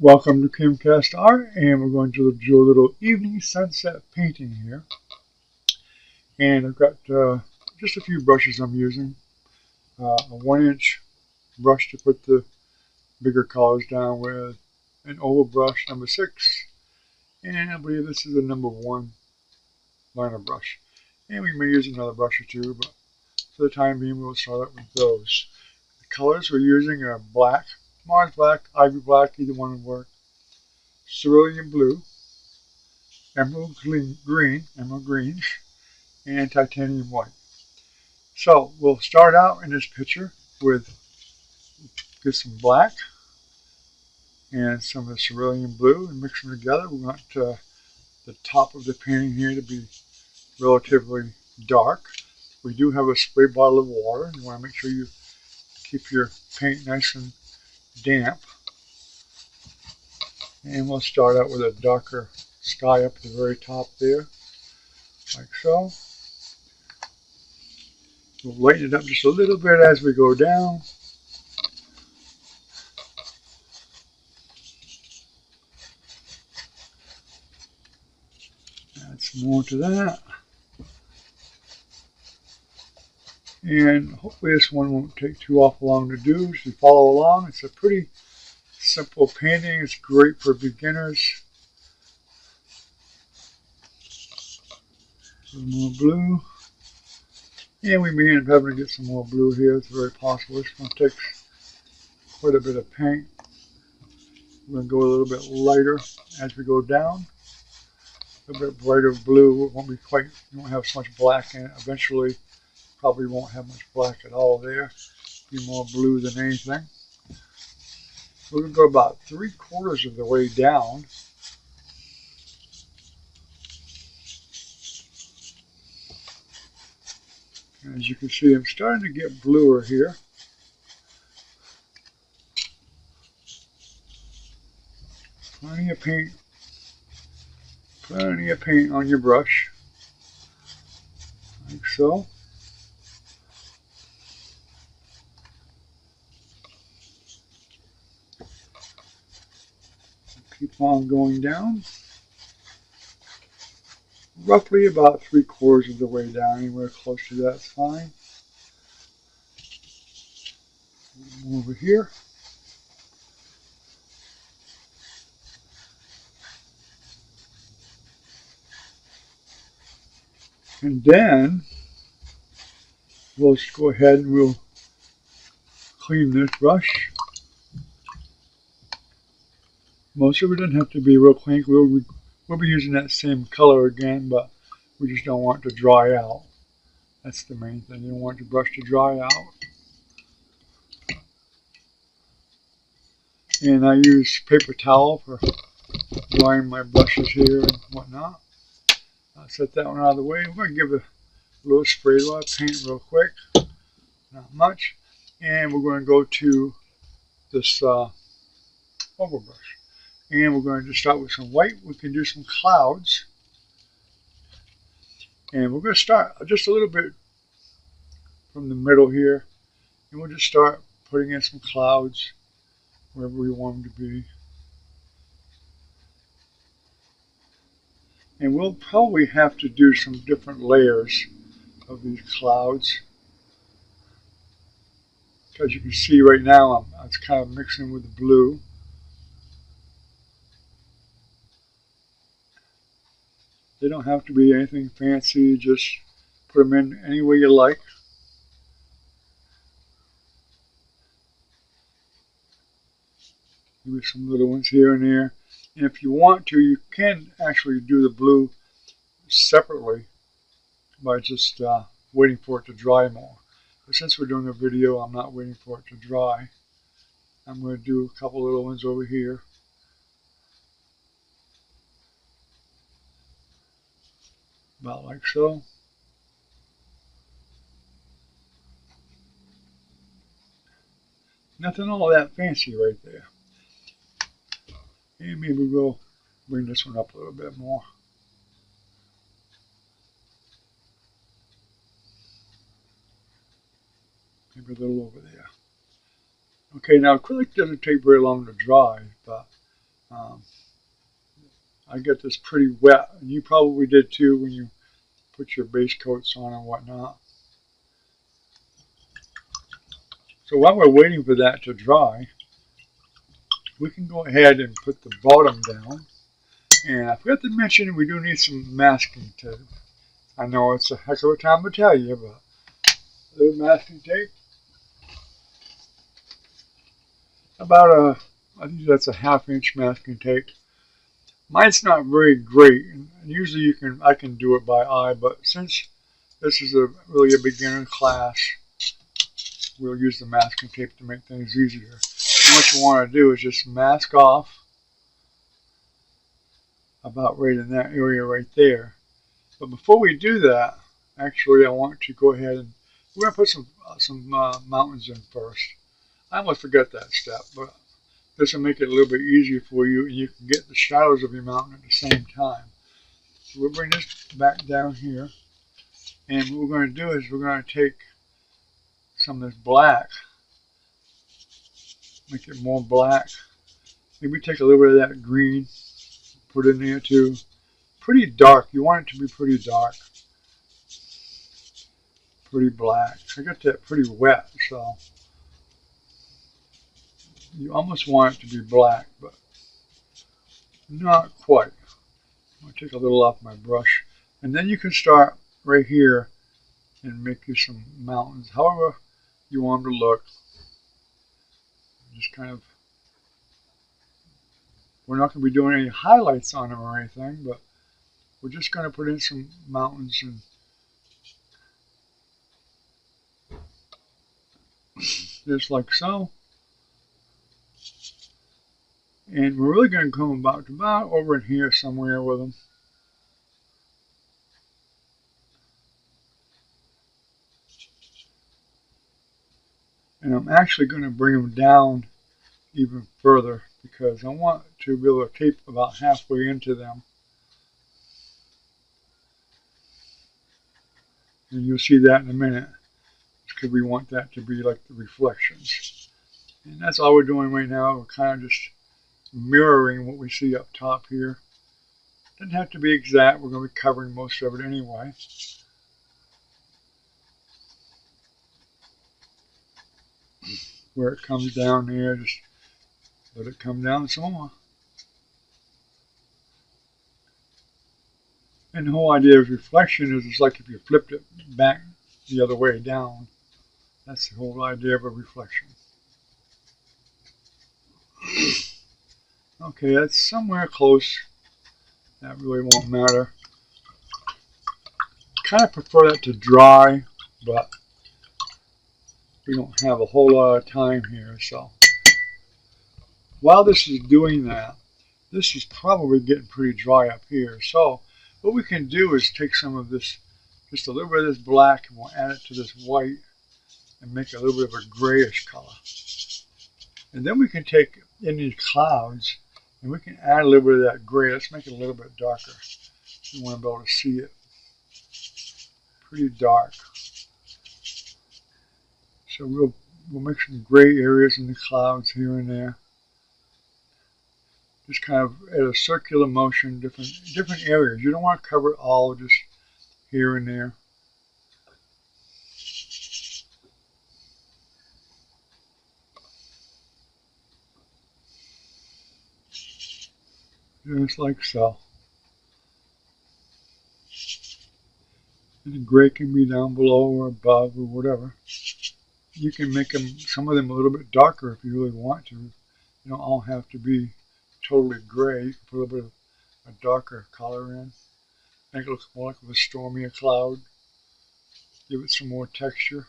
Welcome to Creamcast Art, and we're going to do a little evening sunset painting here. And I've got just a few brushes I'm using. A 1-inch brush to put the bigger colors down with, an oval brush number 6, and I believe this is a number 1 liner brush. And we may use another brush or two, but for the time being we'll start out with those. The colors we're using are black, Mars black, Ivy black, either one would work, cerulean blue, emerald green, and titanium white. So we'll start out in this picture with some black and some of the cerulean blue and mix them together. We want the top of the painting here to be relatively dark. We do have a spray bottle of water. You want to make sure you keep your paint nice and damp. And we'll start out with a darker sky up at the very top there, like so. We'll lighten it up just a little bit as we go down. Add some more to that. And hopefully this one won't take too awful long to do. If you follow along, it's a pretty simple painting. It's great for beginners. A little more blue. And we may end up having to get some more blue here. It's very possible. This one takes quite a bit of paint. We're going to go a little bit lighter as we go down. A little bit brighter blue. It won't be quite, you won't have so much black in it. Eventually, probably won't have much black at all there. Be more blue than anything. We're going to go about 3/4 of the way down. As you can see, I'm starting to get bluer here. Plenty of paint on your brush, like so. Keep on going down. Roughly about 3/4 of the way down, anywhere close to that's fine. Over here. And then we'll just go ahead and we'll clean this brush. Most of it doesn't have to be real clean. We'll be using that same color again, but we just don't want it to dry out. That's the main thing. You don't want your brush to dry out. And I use paper towel for drying my brushes here and whatnot. I'll set that one out of the way. We're going to give a little spray of paint real quick. Not much. And we're going to go to this oval brush. And we're going to start with some white. We can do some clouds. And we're going to start just a little bit from the middle here. And we'll just start putting in some clouds wherever we want them to be. And we'll probably have to do some different layers of these clouds. As you can see right now, it's kind of mixing with the blue. They don't have to be anything fancy, just put them in any way you like. Maybe some little ones here and there. And if you want to, you can actually do the blue separately by just waiting for it to dry more. But since we're doing a video, I'm not waiting for it to dry. I'm going to do a couple little ones over here. About like so. Nothing all that fancy right there. And maybe we'll bring this one up a little bit more. Maybe a little over there. Okay, now acrylic doesn't take very long to dry, but Um, I get this pretty wet, and you probably did too when you put your base coats on and whatnot. So while we're waiting for that to dry, we can go ahead and put the bottom down. And I forgot to mention we do need some masking tape. I know it's a heck of a time to tell you, but a little masking tape. About I think that's a 1/2 inch masking tape. Mine's not very great, and usually I can do it by eye, but since this is really a beginner class, we'll use the masking tape to make things easier. And what you want to do is just mask off about right in that area right there. But before we do that, actually I want to go ahead and we're going to put some mountains in first. I almost forgot that step, but this will make it a little bit easier for you, and you can get the shadows of your mountain at the same time. So we'll bring this back down here, and what we're going to do is we're going to take some of this black, make it more black. Maybe take a little bit of that green, put it in there too. Pretty dark. You want it to be pretty dark. Pretty black. I got that pretty wet, so you almost want it to be black, but not quite. I'm going to take a little off my brush. And then you can start right here and make you some mountains, however you want them to look. Just kind of, we're not going to be doing any highlights on them or anything, but we're just going to put in some mountains and just like so. And we're really going to come about over in here somewhere with them. And I'm actually going to bring them down even further because I want to be able to tape about halfway into them. And you'll see that in a minute because we want that to be like the reflections. And that's all we're doing right now. We're kind of just mirroring what we see up top here. Doesn't have to be exact. We're going to be covering most of it anyway. Where it comes down there, just let it come down some more. And the whole idea of reflection is it's like if you flipped it back the other way down. That's the whole idea of a reflection. Okay, that's somewhere close. That really won't matter. Kind of prefer that to dry, but we don't have a whole lot of time here. So while this is doing that, this is probably getting pretty dry up here. So what we can do is take some of this, just a little bit of this black, and we'll add it to this white and make a little bit of a grayish color. And then we can take in these clouds and we can add a little bit of that gray. Let's make it a little bit darker. You want to be able to see it. Pretty dark. So we'll make some gray areas in the clouds here and there. Just kind of at a circular motion, different areas. You don't want to cover it all, just here and there. Just like so. And the gray can be down below or above or whatever. You can make them, some of them a little bit darker if you really want to. You don't all have to be totally gray. You can put a little bit of a darker color in. Make it look more like a stormier cloud. Give it some more texture.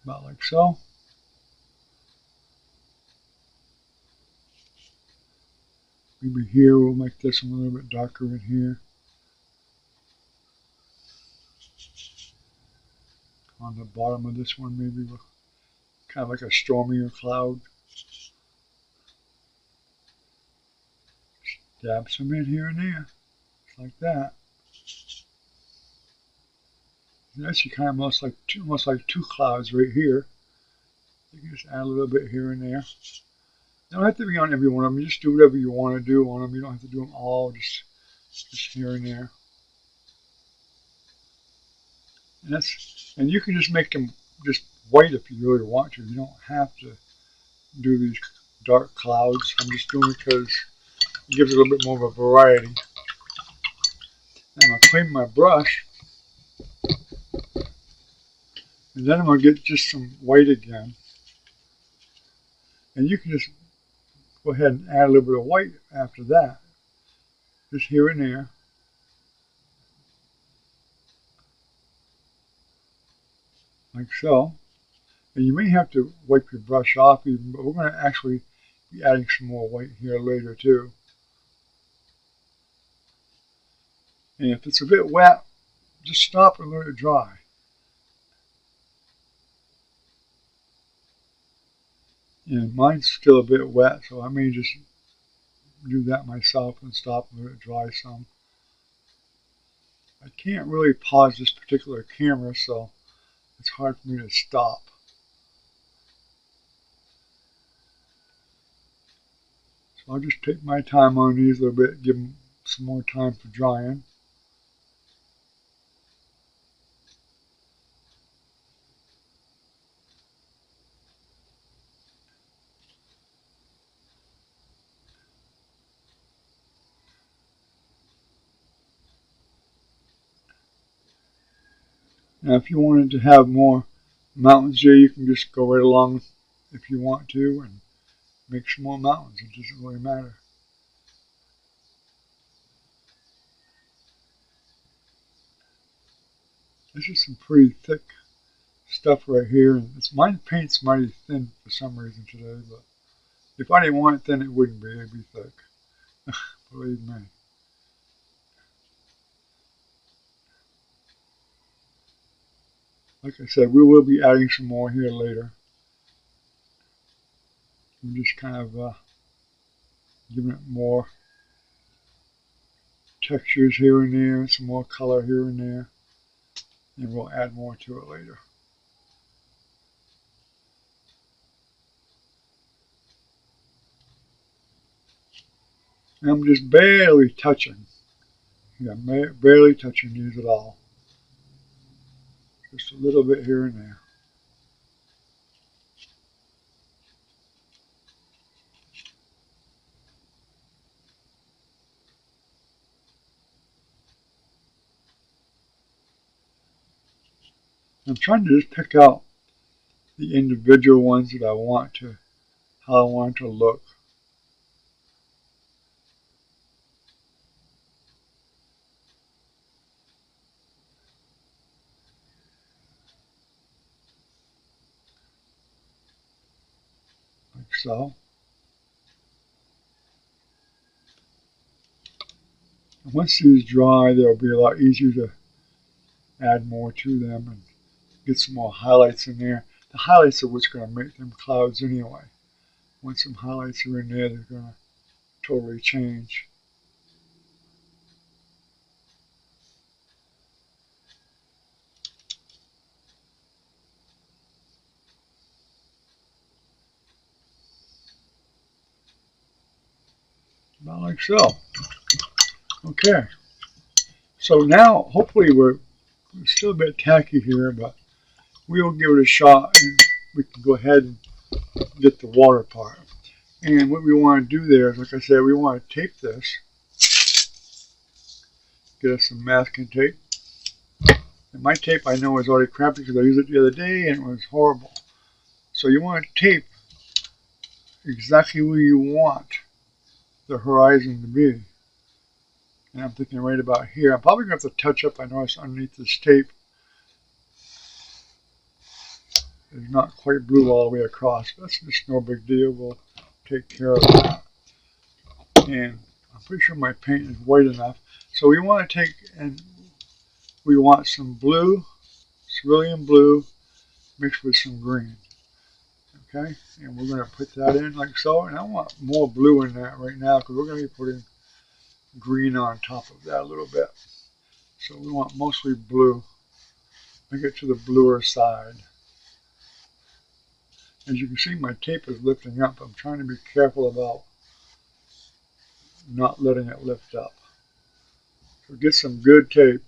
About like so. Maybe here we'll make this one a little bit darker in here. On the bottom of this one maybe we'll kind of like a stormier cloud. Dab some in here and there. Just like that. actually kind of almost like two clouds right here. You can just add a little bit here and there. You don't have to be on every one of them. You just do whatever you want to do on them. You don't have to do them all, just here and there. And you can just make them just white if you really want to. You don't have to do these dark clouds. I'm just doing it because it gives it a little bit more of a variety. I'm going to clean my brush, and then I'm going to get just some white again. And you can just go ahead and add a little bit of white after that, just here and there. Like so. And you may have to wipe your brush off even, but we're going to actually be adding some more white here later too. And if it's a bit wet, just stop and let it dry. And mine's still a bit wet, so I may just do that myself and stop and let it dry some. I can't really pause this particular camera, so it's hard for me to stop. So I'll just take my time on these a little bit, give them some more time for drying. Now if you wanted to have more mountains here, you can just go right along if you want to and make some more mountains. It doesn't really matter. This is some pretty thick stuff right here, and mine paint's mighty thin for some reason today, but if I didn't want it thin, it wouldn't be. It'd be thick. Believe me. Like I said, we will be adding some more here later. I'm just kind of giving it more textures here and there, some more color here and there, and we'll add more to it later. And I'm just barely touching. Yeah, barely touching these at all. Just a little bit here and there. I'm trying to just pick out the individual ones that I want to, how I want it to look. Like so. And once these dry, they'll be a lot easier to add more to them and get some more highlights in there. The highlights are what's going to make them clouds anyway. Once some highlights are in there, they're going to totally change. About like so. Okay. So now, hopefully we're still a bit tacky here, but we will give it a shot and we can go ahead and get the water part. And what we want to do there is, like I said, we want to tape this. Get us some masking tape. And my tape I know is already crappy because I used it the other day and it was horrible. So you want to tape exactly where you want the horizon to be. And I'm thinking right about here. I'm probably going to have to touch up, I noticed underneath this tape, it's not quite blue all the way across. That's just no big deal. We'll take care of that. And I'm pretty sure my paint is white enough. So we want to take, and we want some blue, cerulean blue, mixed with some green. Okay, and we're going to put that in like so. And I want more blue in that right now because we're going to be putting green on top of that a little bit. So we want mostly blue. I get to the bluer side. As you can see, my tape is lifting up. I'm trying to be careful about not letting it lift up. So get some good tape.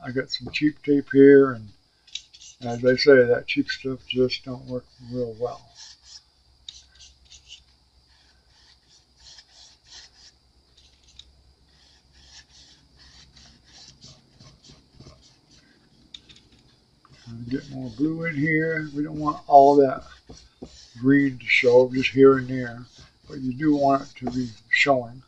I got some cheap tape here, and as I say, that cheap stuff just don't work real well. Get more blue in here. We don't want all that green to show, just here and there, but you do want it to be showing.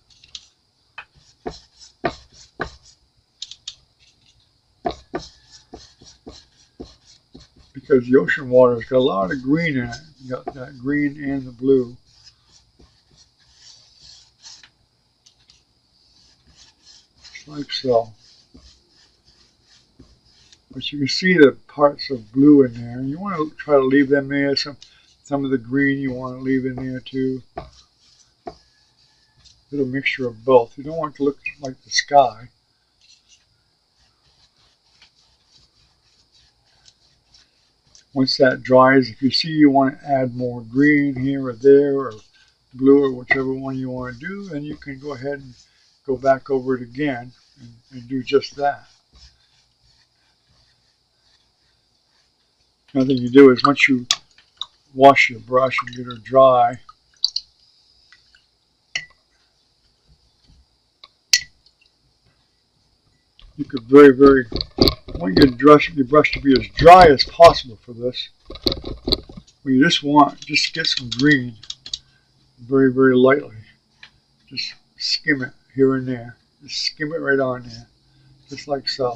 Because the ocean water has got a lot of green in it. You got that green and the blue. Just like so. But you can see the parts of blue in there. You want to try to leave them there. Some of the green you want to leave in there too. A little mixture of both. You don't want it to look like the sky. Once that dries, if you see you want to add more green here or there, or blue, or whichever one you want to do, then you can go ahead and go back over it again and do just that. Another thing you do is once you wash your brush and get her dry, you could want your brush to be as dry as possible for this. We just get some green very, very lightly. Just skim it here and there. Just skim it right on there. Just like so.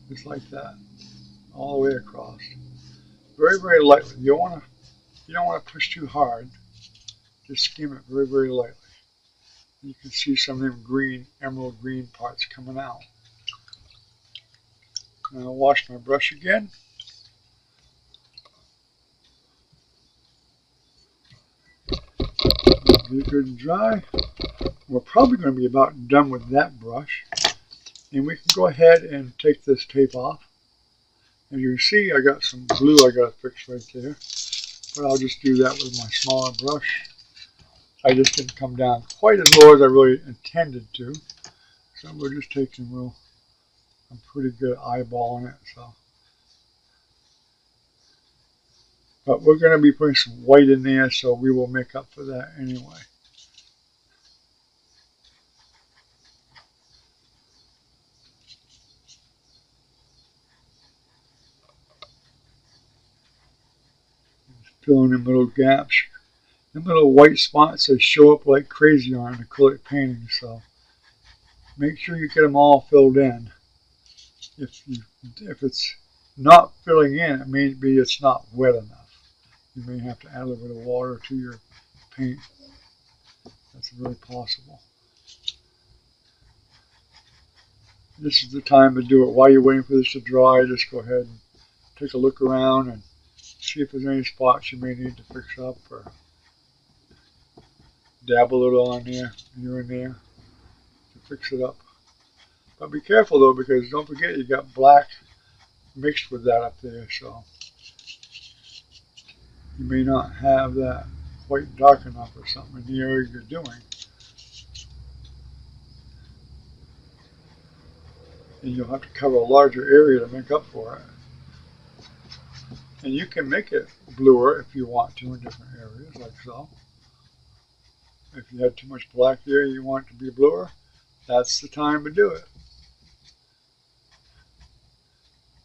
Just like that. All the way across. Very, very lightly. You don't want to push too hard. Just skim it very, very lightly. You can see some of them green, emerald green parts coming out. Now I'll wash my brush again. Get good and dry. We're probably going to be about done with that brush. And we can go ahead and take this tape off. As you can see, I got some blue I got to fix right there. But I'll just do that with my smaller brush. I just didn't come down quite as low as I really intended to. So we're just taking I'm pretty good eyeballing it. But we're going to be putting some white in there, so we will make up for that anyway. Fill in the little gaps. The little white spots, they show up like crazy on an acrylic painting, so make sure you get them all filled in. If it's not filling in, it may be it's not wet enough. You may have to add a little bit of water to your paint. That's very possible. This is the time to do it. While you're waiting for this to dry, just go ahead and take a look around and see if there's any spots you may need to fix up, or dab a little on there, here and there, to fix it up. But be careful though, because don't forget you got black mixed with that up there, so you may not have that quite dark enough or something in the area you're doing. And you'll have to cover a larger area to make up for it. And you can make it bluer if you want to in different areas, like so. If you had too much black there, you want it to be bluer, that's the time to do it.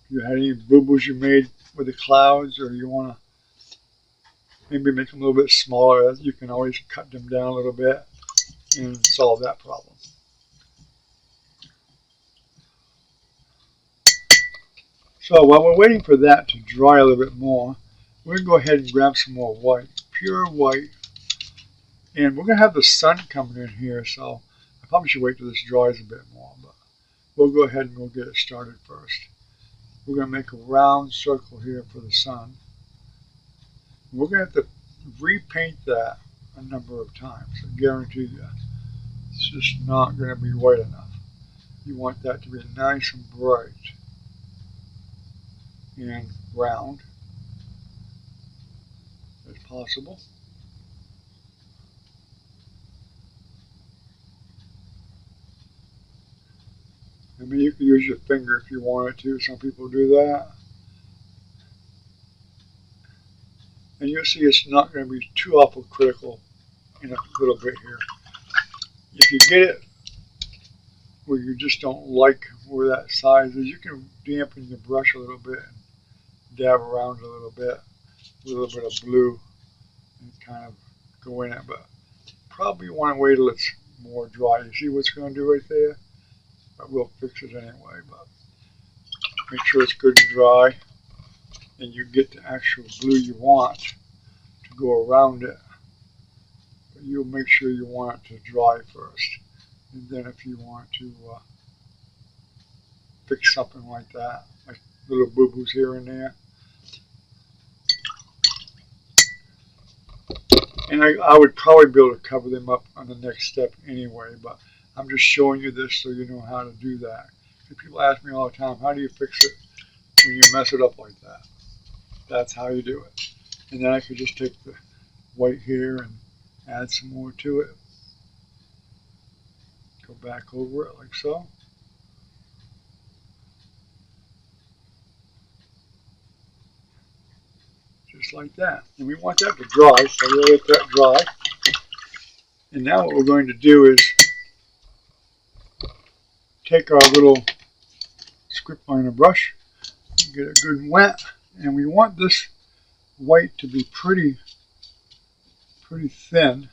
If you had any boo-boos you made with the clouds, or you want to maybe make them a little bit smaller, you can always cut them down a little bit and solve that problem. So while we're waiting for that to dry a little bit more, we're going to go ahead and grab some more white, pure white. And we're going to have the sun coming in here, so I probably should wait till this dries a bit more, but we'll go ahead and we'll get it started first. We're going to make a round circle here for the sun. We're going to have to repaint that a number of times. I guarantee you, it's just not going to be white enough. You want that to be nice and bright. and round as possible. I mean, you can use your finger if you wanted to. Some people do that. And you'll see it's not going to be too awful critical in a little bit here. If you get it where you just don't like where that size is, you can dampen your brush a little bit and dab around a little bit with a little bit of blue and kind of go in it. But probably want to wait till it's more dry. You see what's going to do right there? But we'll fix it anyway. But make sure it's good and dry, and you get the actual blue you want to go around it. But you'll make sure you want it to dry first, and then if you want to fix something like that, like little boo-boos here and there. And I would probably be able to cover them up on the next step anyway, but I'm just showing you this so you know how to do that. People ask me all the time, how do you fix it when you mess it up like that? That's how you do it. And then I could just take the white here and add some more to it. Go back over it like so. Just like that. And we want that to dry, so we'll let that dry. And now what we're going to do is take our little script liner brush, get it good and wet, and we want this white to be pretty thin.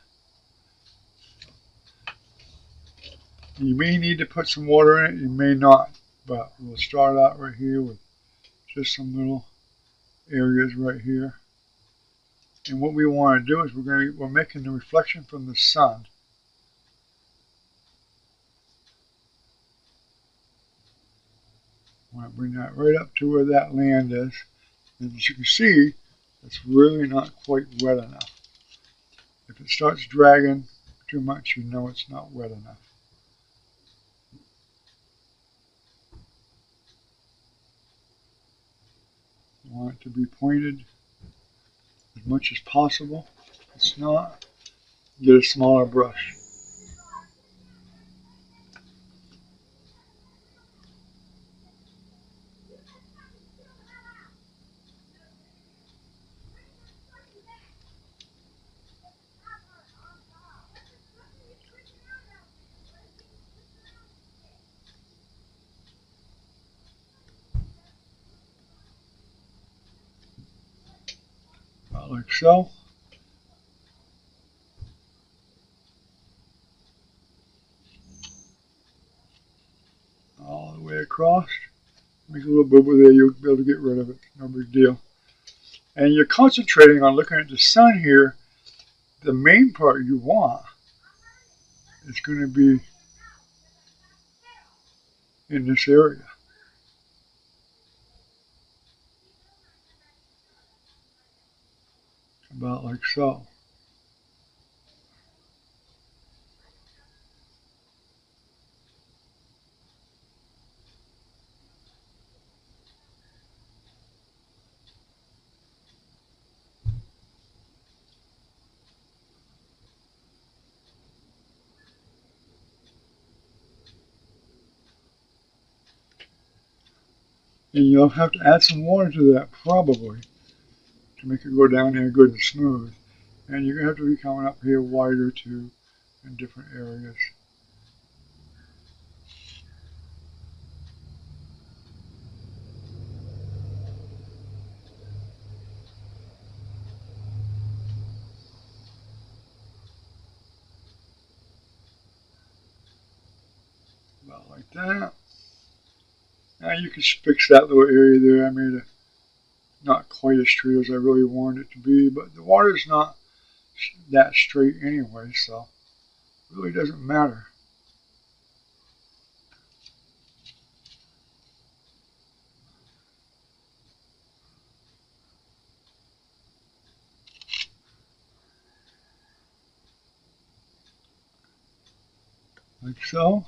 You may need to put some water in it, you may not, but we'll start out right here with just some little areas right here. And what we want to do is we're making the reflection from the sun. I want to bring that right up to where that land is. And as you can see, it's really not quite wet enough. If it starts dragging too much, you know it's not wet enough. You want it to be pointed as much as possible. If it's not, get a smaller brush. About like so. All the way across. Make a little bubble there, you'll be able to get rid of it. No big deal. And you're concentrating on looking at the sun here. The main part you want is going to be in this area. About like so. And you'll have to add some water to that probably to make it go down there good and smooth. And you're going to have to be coming up here wider too in different areas. About like that. Now you can fix that little area there. I made it not quite as straight as I really wanted it to be, but the water's not that straight anyway, so it really doesn't matter. Like so.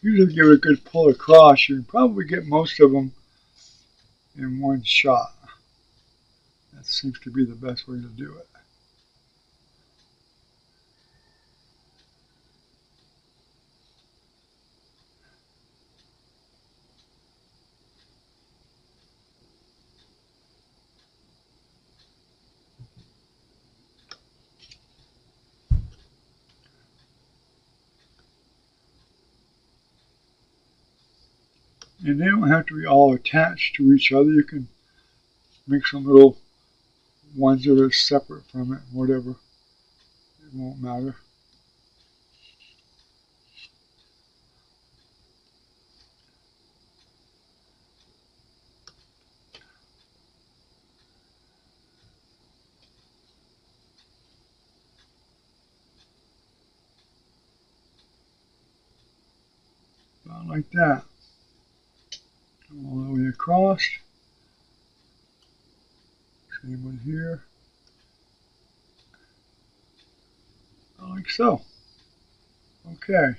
Usually give it a good pull across. You can probably get most of them in one shot. That seems to be the best way to do it. And they don't have to be all attached to each other. You can make some little ones that are separate from it, whatever. It won't matter. About like that. All the way across. Same one here. Like so. Okay.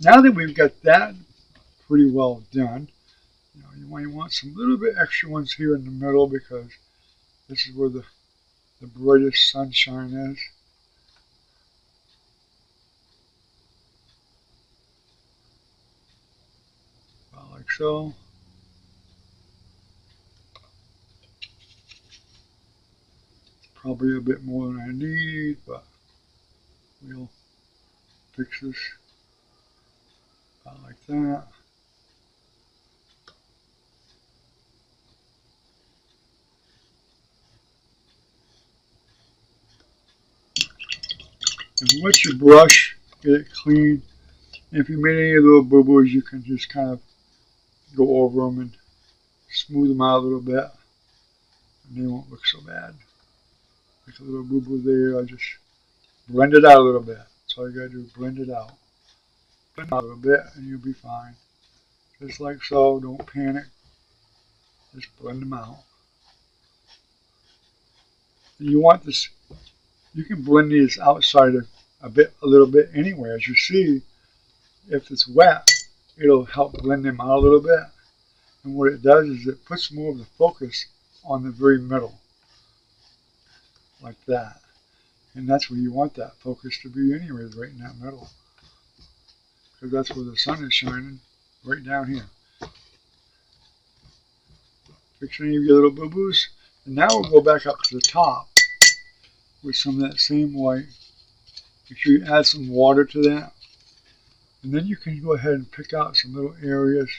Now that we've got that pretty well done, you might want some little bit extra ones here in the middle because this is where the brightest sunshine is. About like so. Probably a bit more than I need, but we'll fix this about like that. And wet your brush, get it clean. And if you made any little boo-boos, you can just kind of go over them and smooth them out a little bit, and they won't look so bad. Like a little boo-boo there, I just blend it out a little bit. That's all you gotta do, blend it out. Blend it out a little bit, and you'll be fine. Just like so, don't panic. Just blend them out. And you want this, you can blend these outside a little bit anyway. As you see, if it's wet, it'll help blend them out a little bit. And what it does is it puts more of the focus on the very middle, like that. And that's where you want that focus to be anyways, right in that middle. Because that's where the sun is shining, right down here. Fix any of your little boo-boos. And now we'll go back up to the top with some of that same white. Make sure you add some water to that. And then you can go ahead and pick out some little areas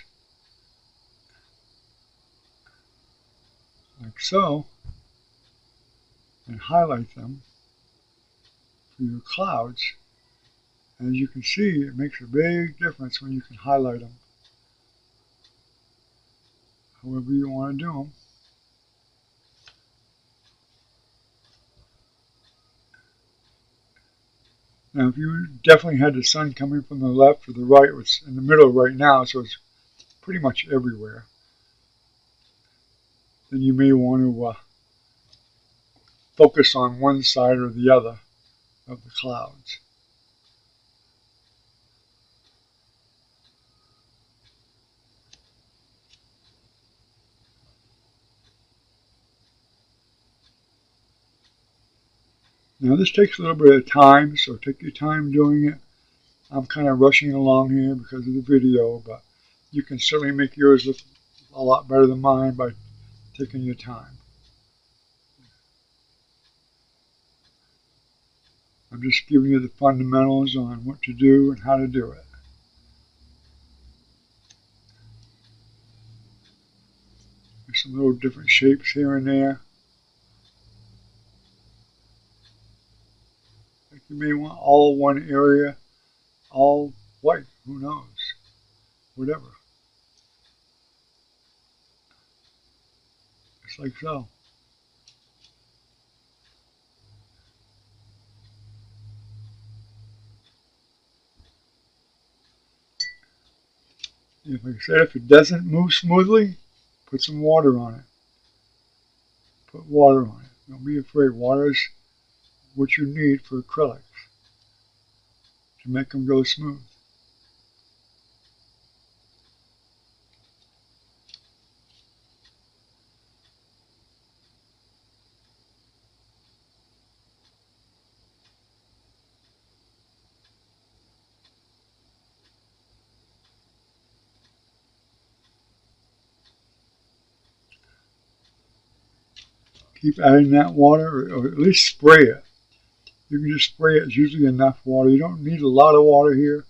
like so and highlight them for your clouds. As you can see, it makes a big difference when you can highlight them however you want to do them. Now, if you definitely had the sun coming from the left or the right, it's in the middle right now, so it's pretty much everywhere, then you may want to focus on one side or the other of the clouds. Now this takes a little bit of time, so take your time doing it. I'm kind of rushing along here because of the video, but you can certainly make yours look a lot better than mine by taking your time. I'm just giving you the fundamentals on what to do and how to do it. There's some little different shapes here and there. Like you may want all one area, all white, who knows, whatever. Just like so. Like I said, if it doesn't move smoothly, put some water on it. Put water on it. Don't be afraid. Water is what you need for acrylics to make them go smooth. keep adding that water, or at least spray it. You can just spray it. It's usually enough water. You don't need a lot of water here.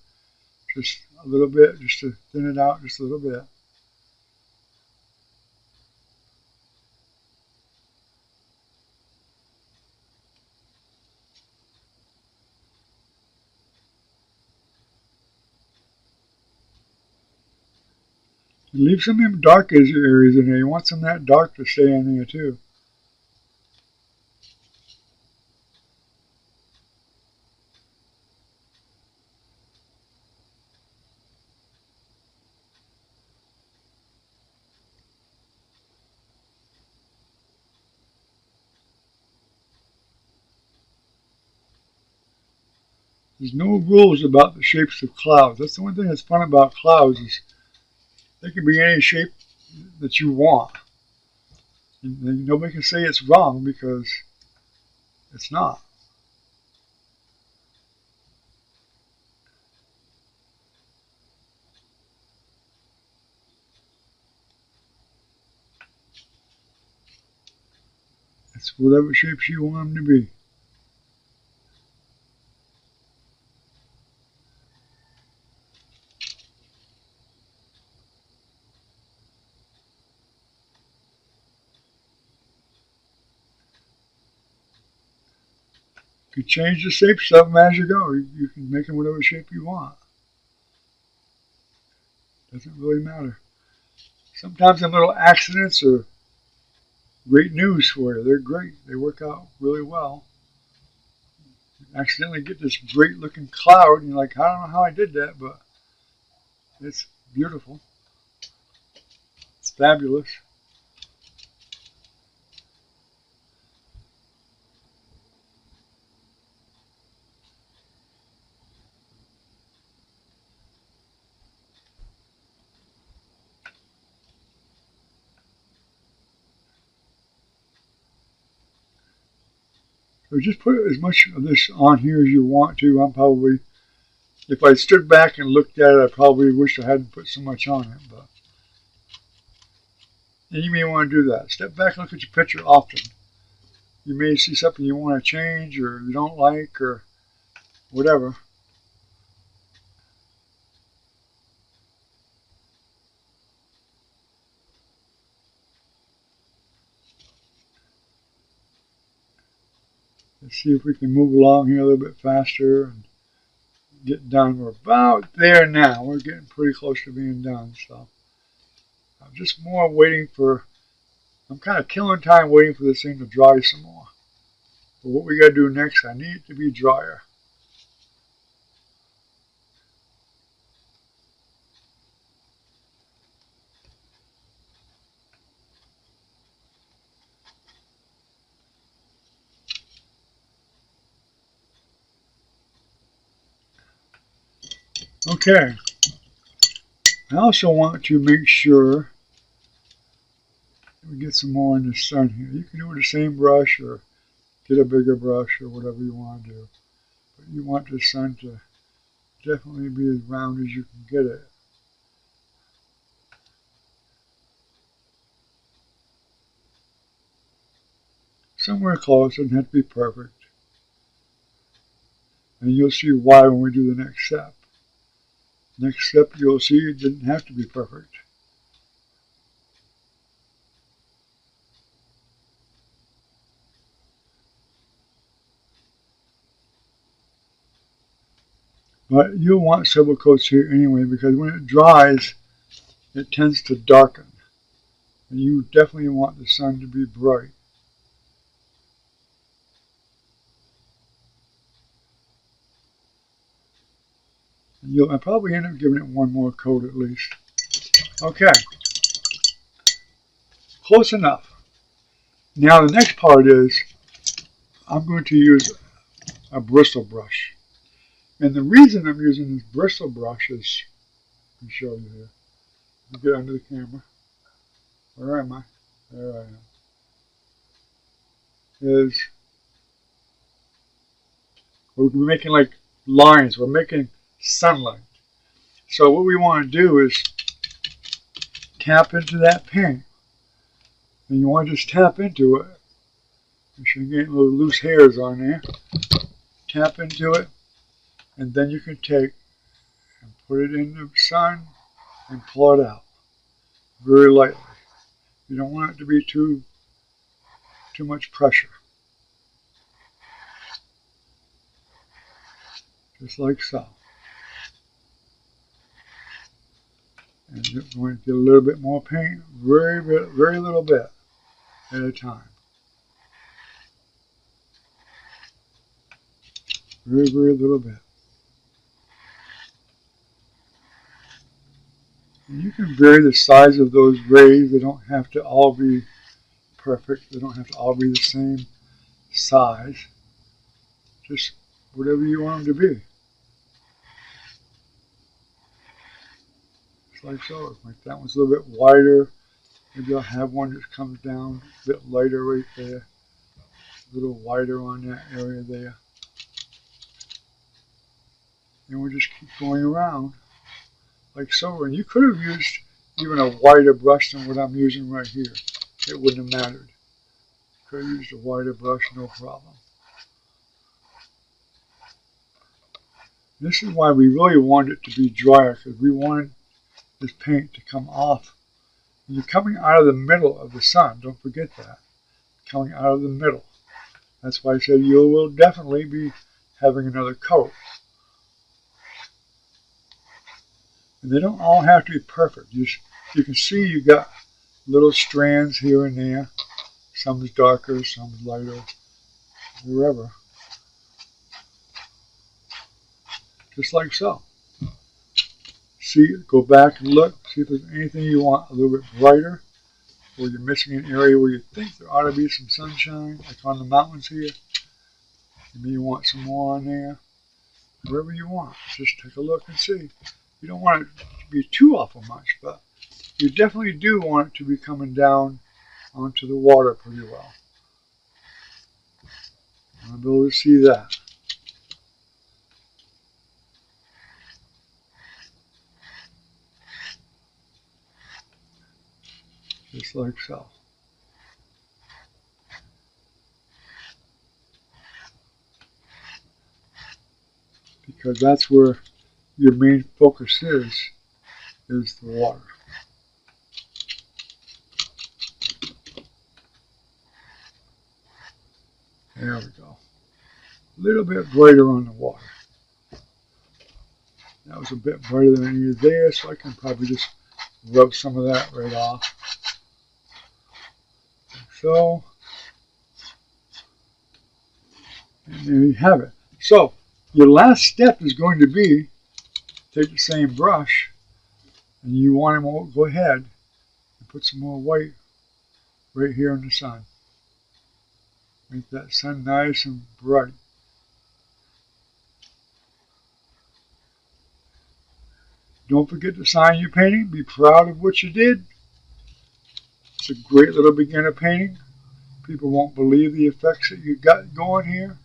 Just a little bit, just to thin it out just a little bit. And leave some of them dark areas in there. You want some of that dark to stay in there too. There's no rules about the shapes of clouds. That's the one thing that's fun about clouds is they can be any shape that you want. And nobody can say it's wrong because it's not. It's whatever shapes you want them to be. You can change the shapes of them as you go. You can make them whatever shape you want. Doesn't really matter. Sometimes them little accidents are great news for you. They're great. They work out really well. You accidentally get this great looking cloud and you're like, I don't know how I did that, but it's beautiful. It's fabulous. So just put as much of this on here as you want to. I'm probably, if I stood back and looked at it, I probably wish I hadn't put so much on it. But and you may want to do that. Step back and look at your picture often. You may see something you want to change or you don't like or whatever. Let's see if we can move along here a little bit faster and get done. We're about there now. We're getting pretty close to being done. So I'm just more waiting for, I'm kind of killing time waiting for this thing to dry some more. But what we got to do next, I need it to be drier. Okay, I also want to make sure we get some more in the sun here. You can do it with the same brush or get a bigger brush or whatever you want to do. But you want the sun to definitely be as round as you can get it. Somewhere close, doesn't have to be perfect. And you'll see why when we do the next step. Next step, you'll see it didn't have to be perfect. But you'll want several coats here anyway because when it dries, it tends to darken. And you definitely want the sun to be bright. I'll probably end up giving it one more coat at least. Okay. Close enough. Now the next part is I'm going to use a bristle brush. And the reason I'm using this bristle brush is, let me show you here. Let me get under the camera. Where am I? There I am. Is we're making like lines. We're making sunlight. So what we want to do is tap into that paint. And you want to just tap into it You should get little loose hairs on there. Tap into it, and then you can take and put it in the sun and pull it out very lightly. You don't want it to be too much pressure. Just like so. And you're going to get a little bit more paint, very little bit at a time. Very little bit. And you can vary the size of those rays. They don't have to all be perfect. They don't have to all be the same size. Just whatever you want them to be. Just like so. Like that one's a little bit wider. Maybe I'll have one that comes down a bit lighter right there. A little wider on that area there. And we'll just keep going around like so. And you could have used even a wider brush than what I'm using right here. It wouldn't have mattered. Could have used a wider brush, no problem. This is why we really wanted it to be drier, because we wanted this paint to come off. And you're coming out of the middle of the sun. Don't forget that. Coming out of the middle. That's why I said you will definitely be having another coat. And they don't all have to be perfect. You can see you got little strands here and there. Some's darker, some's lighter, wherever. Just like so. See, go back and look, see if there's anything you want a little bit brighter, or you're missing an area where you think there ought to be some sunshine, like on the mountains here. Maybe you want some more on there. Wherever you want, just take a look and see. You don't want it to be too awful much, but you definitely do want it to be coming down onto the water pretty well. I'll be able to see that. Just like so. Because that's where your main focus is the water. There we go. A little bit brighter on the water. That was a bit brighter than I needed there, so I can probably just rub some of that right off. Like so. And there you have it. So, your last step is going to be take the same brush, and you want to go ahead and put some more white right here in the sun. Make that sun nice and bright. Don't forget to sign your painting. Be proud of what you did. It's a great little beginner painting. People won't believe the effects that you got going here.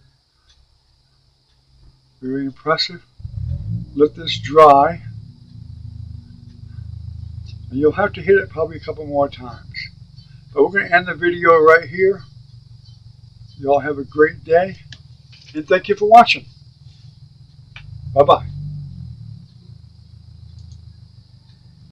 Very impressive. Let this dry. And you'll have to hit it probably a couple more times. But we're going to end the video right here. You all have a great day. And thank you for watching. Bye-bye.